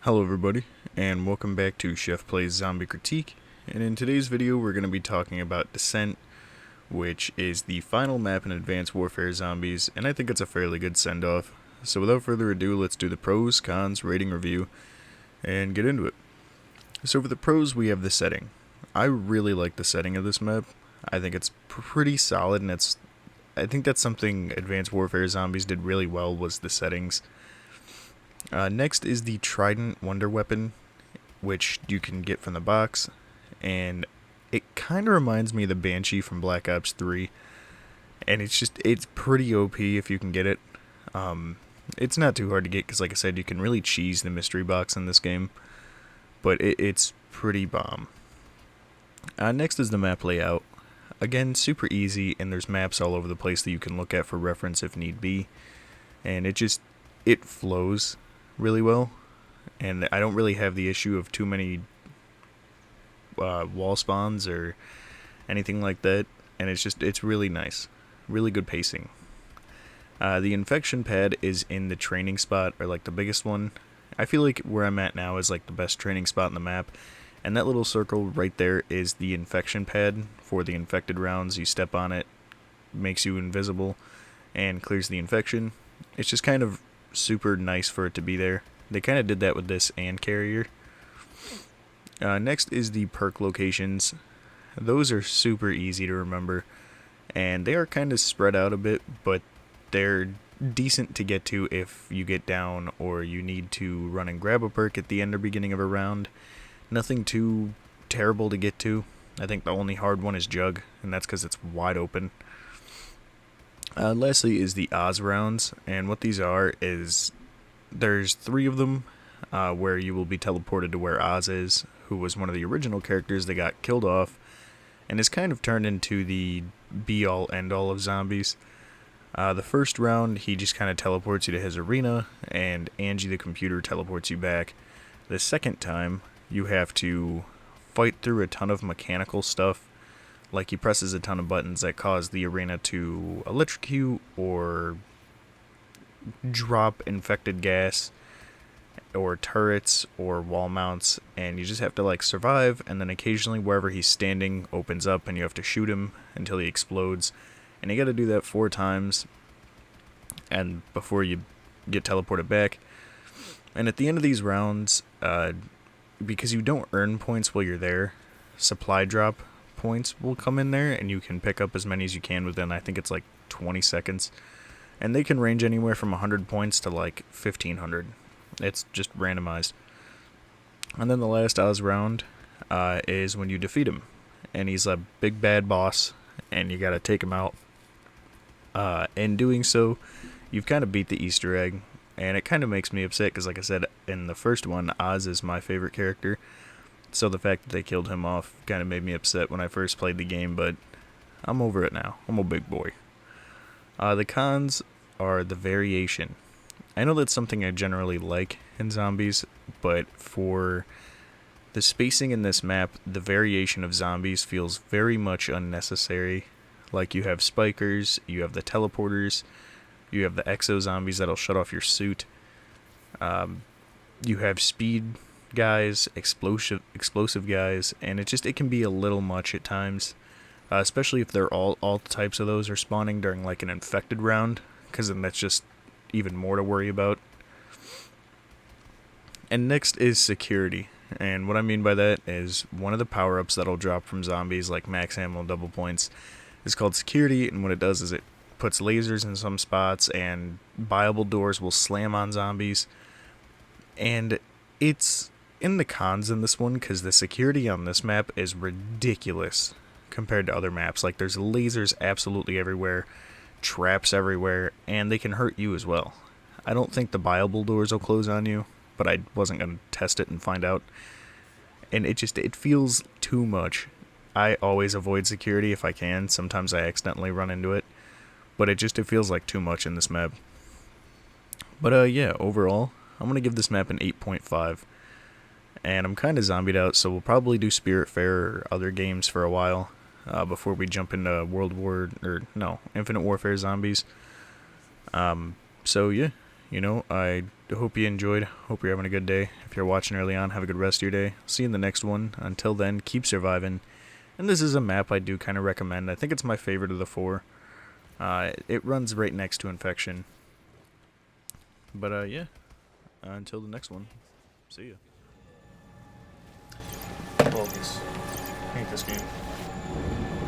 Hello everybody, and welcome back to SheffPlays Zombie Critique, and in today's video we're going to be talking about Descent, which is the final map in Advanced Warfare Zombies, and I think it's a fairly good send-off. So without further ado, let's do the pros, cons, rating review, and get into it. So for the pros, we have the setting. I really like the setting of this map. I think it's pretty solid, and I think that's something Advanced Warfare Zombies did really well, was the settings. Next is the Trident Wonder Weapon, which you can get from the box, and it kind of reminds me of the Banshee from Black Ops 3, and it's pretty OP if you can get it. It's not too hard to get because, like I said, you can really cheese the mystery box in this game, but it's pretty bomb. Next is the map layout. Again, super easy, and there's maps all over the place that you can look at for reference if need be, and it flows really well, and I don't really have the issue of too many wall spawns or anything like that, and it's really nice, really good pacing. The infection pad is in the training spot, or like the biggest one. I feel like where I'm at now is like the best training spot in the map, and that little circle right there is the infection pad for the infected rounds. You step on it, makes you invisible, and clears the infection. It's just kind of super nice for it to be there. They kind of did that with this and Carrier. Next is the perk locations. Those are super easy to remember, and they are kind of spread out a bit, but they're decent to get to if you get down or you need to run and grab a perk at the end or beginning of a round. Nothing too terrible to get to. I think the only hard one is Jug, and that's because it's wide open. Lastly is the Oz rounds, and what these are is there's 3 of them where you will be teleported to where Oz is, who was one of the original characters that got killed off and is kind of turned into the be-all end-all of zombies. The first round, he just kind of teleports you to his arena, and Angie the computer teleports you back. The second time, you have to fight through a ton of mechanical stuff. Like, he presses a ton of buttons that cause the arena to electrocute or drop infected gas or turrets or wall mounts, and you just have to like survive, and then occasionally wherever he's standing opens up and you have to shoot him until he explodes, and you gotta do that 4 times and before you get teleported back. And at the end of these rounds, because you don't earn points while you're there, supply drop points will come in there, and you can pick up as many as you can within, I think it's like 20 seconds, and they can range anywhere from 100 points to like 1500. It's just randomized. And then the last Oz round is when you defeat him, and he's a big bad boss, and you gotta take him out. In doing so, you've kind of beat the Easter egg, and it kind of makes me upset because, like I said in the first one, Oz is my favorite character. So the fact that they killed him off kind of made me upset when I first played the game, but I'm over it now. I'm a big boy. The cons are the variation. I know that's something I generally like in zombies, but for the spacing in this map, the variation of zombies feels very much unnecessary. Like, you have spikers, you have the teleporters, you have the Exo Zombies that'll shut off your suit. You have speed guys, explosive guys, and it can be a little much at times, especially if they're all types of those are spawning during like an infected round, because then that's just even more to worry about. And next is security, and what I mean by that is one of the power-ups that'll drop from zombies like max ammo and double points is called security, and what it does is it puts lasers in some spots, and buyable doors will slam on zombies, and it's in the cons in this one because the security on this map is ridiculous compared to other maps. Like, there's lasers absolutely everywhere, traps everywhere, and they can hurt you as well. I don't think the buyable doors will close on you, but I wasn't going to test it and find out. And it feels too much. I always avoid security if I can. Sometimes I accidentally run into it, but it feels like too much in this map. But yeah, overall, I'm going to give this map an 8.5. And I'm kind of zombied out, so we'll probably do Spiritfarer or other games for a while before we jump into Infinite Warfare Zombies. So yeah, I hope you enjoyed. Hope you're having a good day. If you're watching early on, have a good rest of your day. See you in the next one. Until then, keep surviving. And this is a map I do kind of recommend. I think it's my favorite of the 4. It runs right next to Infection. But yeah, until the next one, see ya. Focus. I hate this game.